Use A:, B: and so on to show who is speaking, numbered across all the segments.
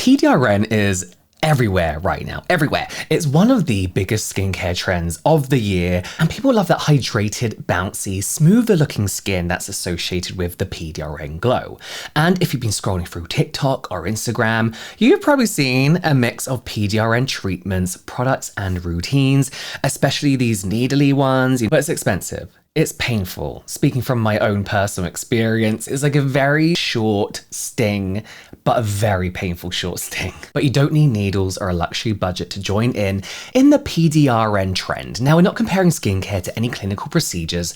A: PDRN is everywhere right now, everywhere. It's one of the biggest skincare trends of the year, and people love that hydrated, bouncy, smoother looking skin that's associated with the PDRN glow. And if you've been scrolling through TikTok or Instagram, you've probably seen a mix of PDRN treatments, products, and routines, especially these needly ones, but it's expensive. It's painful. Speaking from my own personal experience, it's like a very short sting, but a very painful short sting. But you don't need needles or a luxury budget to join in the PDRN trend. Now, we're not comparing skincare to any clinical procedures.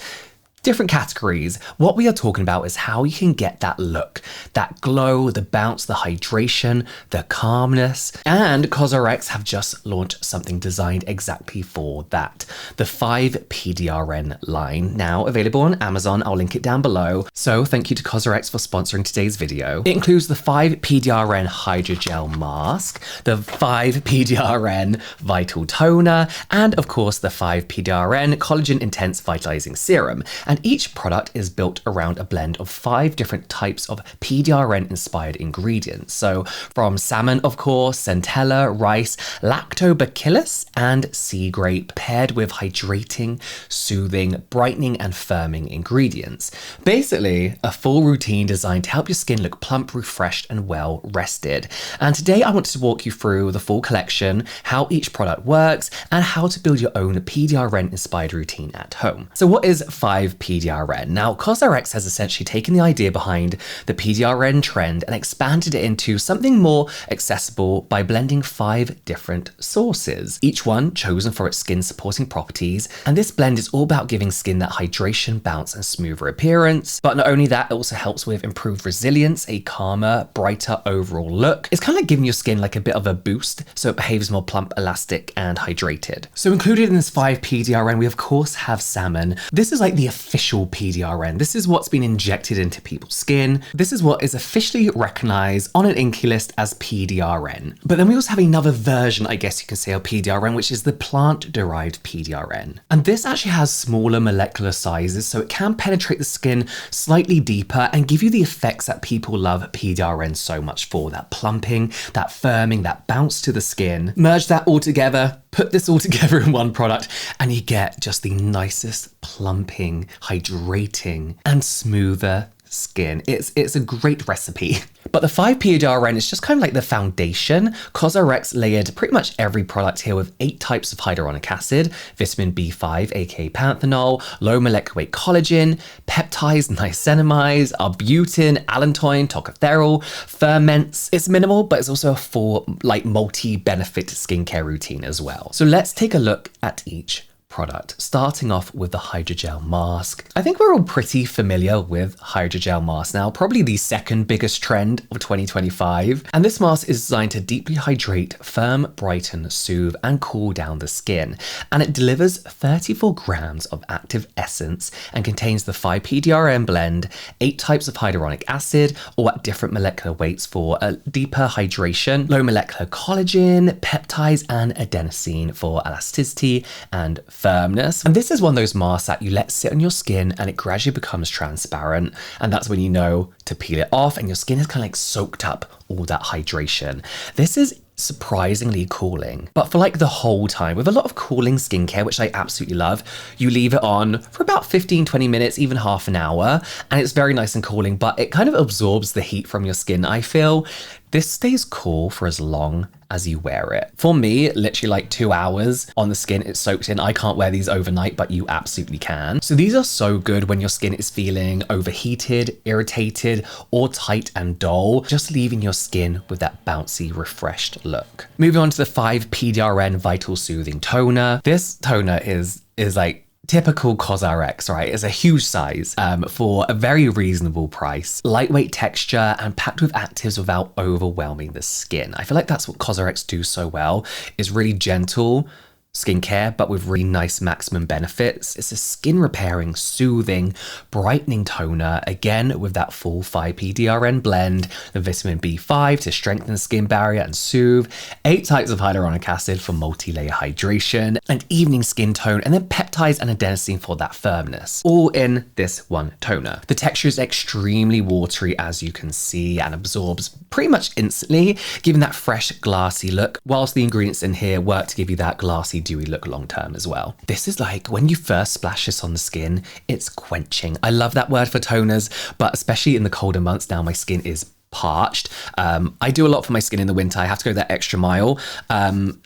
A: Different categories. What we are talking about is how you can get that look, that glow, the bounce, the hydration, the calmness. And COSRX have just launched something designed exactly for that. The 5 PDRN line, now available on Amazon. I'll link it down below. So thank you to COSRX for sponsoring today's video. It includes the 5 PDRN Hydrogel mask, the 5 PDRN Vital Toner, and of course the 5 PDRN Collagen Intense Vitalizing Serum. And each product is built around a blend of 5 different types of PDRN-inspired ingredients. So from salmon, of course, centella, rice, lactobacillus, and sea grape, paired with hydrating, soothing, brightening, and firming ingredients. Basically, a full routine designed to help your skin look plump, refreshed, and well rested. And today I wanted to walk you through the full collection, how each product works, and how to build your own PDRN-inspired routine at home. So what is 5 PDRN? Now, COSRX has essentially taken the idea behind the PDRN trend and expanded it into something more accessible by blending 5 different sources, each one chosen for its skin supporting properties. And this blend is all about giving skin that hydration, bounce, and smoother appearance. But not only that, it also helps with improved resilience, a calmer, brighter overall look. It's kind of like giving your skin like a bit of a boost so it behaves more plump, elastic, and hydrated. So included in this 5 PDRN, we of course have salmon. This is like the official PDRN. This is what's been injected into people's skin. This is what is officially recognized on an INCI list as PDRN. But then we also have another version, I guess you can say, of PDRN, which is the plant-derived PDRN. And this actually has smaller molecular sizes, so it can penetrate the skin slightly deeper and give you the effects that people love PDRN so much for. That plumping, that firming, that bounce to the skin. Merge that all together, put this all together in one product, and you get just the nicest plumping, hydrating, and smoother skin. It's a great recipe. But the 5 PDRN is just kind of like the foundation. COSRX layered pretty much every product here with 8 types of hyaluronic acid, vitamin B5, aka panthenol, low molecular weight collagen, peptides, niacinamides, arbutin, allantoin, tocopherol, ferments. It's minimal, but it's also a full, like, multi-benefit skincare routine as well. So let's take a look at each product, starting off with the Hydrogel mask. I think we're all pretty familiar with Hydrogel mask now, probably the second biggest trend of 2025. And this mask is designed to deeply hydrate, firm, brighten, soothe, and cool down the skin. And it delivers 34 grams of active essence and contains the 5 PDRN blend, 8 types of hyaluronic acid, all at different molecular weights for a deeper hydration, low molecular collagen, peptides, and adenosine for elasticity and firmness. And this is one of those masks that you let sit on your skin and it gradually becomes transparent. And that's when you know to peel it off and your skin is kind of like soaked up all that hydration. This is surprisingly cooling, but for like the whole time. With a lot of cooling skincare, which I absolutely love, you leave it on for about 15-20 minutes, even half an hour, and it's very nice and cooling, but it kind of absorbs the heat from your skin. I feel this stays cool for as long as you wear it. For me, literally like 2 hours on the skin, it's soaked in. I can't wear these overnight, but you absolutely can. So these are so good when your skin is feeling overheated, irritated, or tight and dull, just leaving your skin with that bouncy, refreshed look. Moving on to the 5 PDRN Vital Soothing Toner. This toner is like typical COSRX, right? It's a huge size for a very reasonable price. Lightweight texture and packed with actives without overwhelming the skin. I feel like that's what COSRX do so well, is really gentle, skincare, but with really nice maximum benefits. It's a skin repairing, soothing, brightening toner, again with that full 5 PDRN blend, the vitamin B5 to strengthen the skin barrier and soothe, 8 types of hyaluronic acid for multi-layer hydration, and evening skin tone, and then peptides and adenosine for that firmness, all in this one toner. The texture is extremely watery, as you can see, and absorbs pretty much instantly, giving that fresh, glassy look, whilst the ingredients in here work to give you that glassy, dewy look long term as well. This is like when you first splash this on the skin, it's quenching. I love that word for toners, but especially in the colder months now, my skin is parched. I do a lot for my skin in the winter. I have to go that extra mile.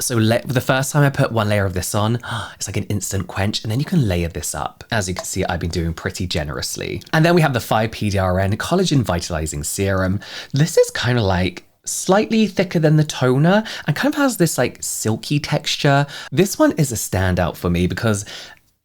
A: So the first time I put one layer of this on, it's like an instant quench, and then you can layer this up. As you can see, I've been doing pretty generously. And then we have the 5 PDRN Collagen Vitalizing Serum. This is kind of like slightly thicker than the toner and kind of has this like silky texture. This one is a standout for me because,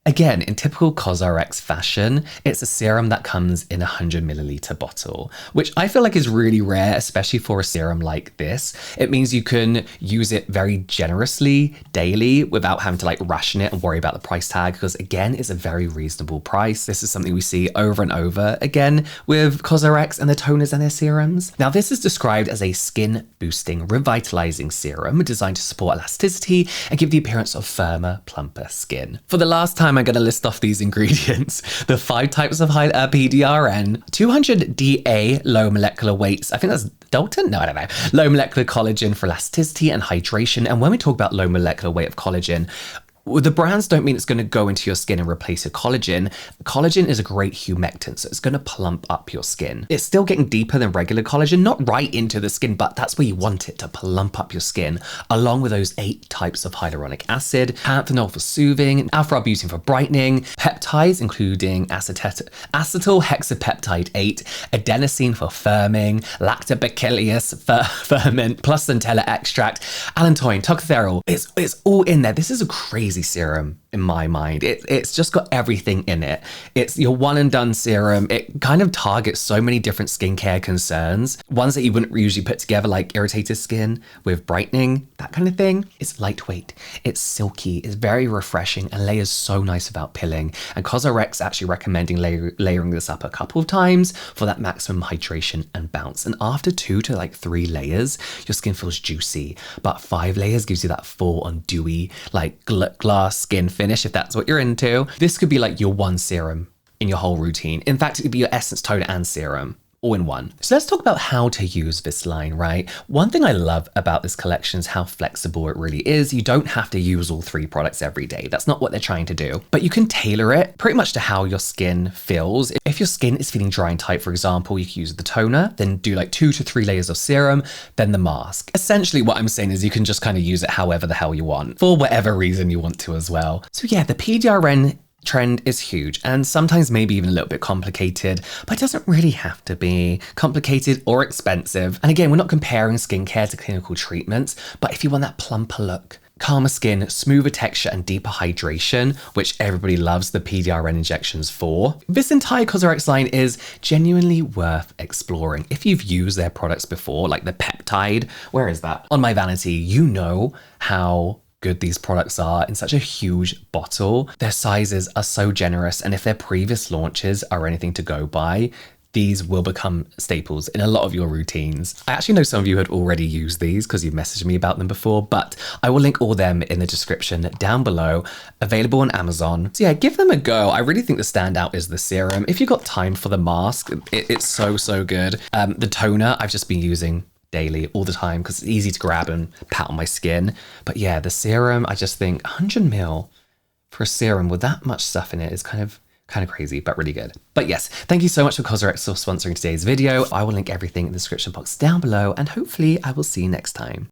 A: again, in typical COSRX fashion, it's a serum that comes in a 100ml bottle, which I feel like is really rare, especially for a serum like this. It means you can use it very generously daily without having to like ration it and worry about the price tag, because again, it's a very reasonable price. This is something we see over and over again with COSRX and their toners and their serums. Now, this is described as a skin boosting, revitalizing serum designed to support elasticity and give the appearance of firmer, plumper skin. For the last time, I'm going to list off these ingredients. The 5 types of PDRN, 200 DA low molecular weights. I think that's Dalton? No, I don't know. Low molecular collagen for elasticity and hydration. And when we talk about low molecular weight of collagen, the brands don't mean it's going to go into your skin and replace your collagen. Collagen is a great humectant, so it's going to plump up your skin. It's still getting deeper than regular collagen, not right into the skin, but that's where you want it to plump up your skin, along with those 8 types of hyaluronic acid, panthenol for soothing, alpha-arbutin for brightening, peptides including acetyl hexapeptide 8, adenosine for firming, lactobacillus for ferment, plus centella extract, allantoin, tocopherol. It's all in there. This is a crazy serum in my mind. It's just got everything in it. It's your one and done serum. It kind of targets so many different skincare concerns, ones that you wouldn't usually put together, like irritated skin with brightening, that kind of thing. It's lightweight, it's silky, it's very refreshing, and layers so nice without pilling. And COSRX actually recommending layering this up a couple of times for that maximum hydration and bounce. And after 2 to 3 layers, your skin feels juicy, but 5 layers gives you that full on dewy, like glass skin finish, if that's what you're into. This could be like your one serum in your whole routine. In fact, it could be your essence, toner, and serum all in one. So let's talk about how to use this line, right? One thing I love about this collection is how flexible it really is. You don't have to use all 3 products every day. That's not what they're trying to do, but you can tailor it pretty much to how your skin feels. If your skin is feeling dry and tight, for example, you can use the toner, then do like 2 to 3 layers of serum, then the mask. Essentially what I'm saying is you can just kind of use it however the hell you want, for whatever reason you want to as well. So yeah, the PDRN trend is huge and sometimes maybe even a little bit complicated, but it doesn't really have to be complicated or expensive. And again, we're not comparing skincare to clinical treatments, but if you want that plumper look, calmer skin, smoother texture, and deeper hydration, which everybody loves the PDRN injections for, this entire COSRX line is genuinely worth exploring. If you've used their products before, like the peptide, where is that? On My Vanity, you know how good these products are in such a huge bottle. Their sizes are so generous, and if their previous launches are anything to go by, these will become staples in a lot of your routines. I actually know some of you had already used these because you've messaged me about them before, but I will link all them in the description down below, available on Amazon. So yeah, give them a go. I really think the standout is the serum. If you've got time for the mask, it's so good. The toner I've just been using daily all the time because it's easy to grab and pat on my skin. But yeah, the serum, I just think 100ml for a serum with that much stuff in it is kind of crazy, but really good. But yes, thank you so much for COSRX for sponsoring today's video. I will link everything in the description box down below, and hopefully I will see you next time.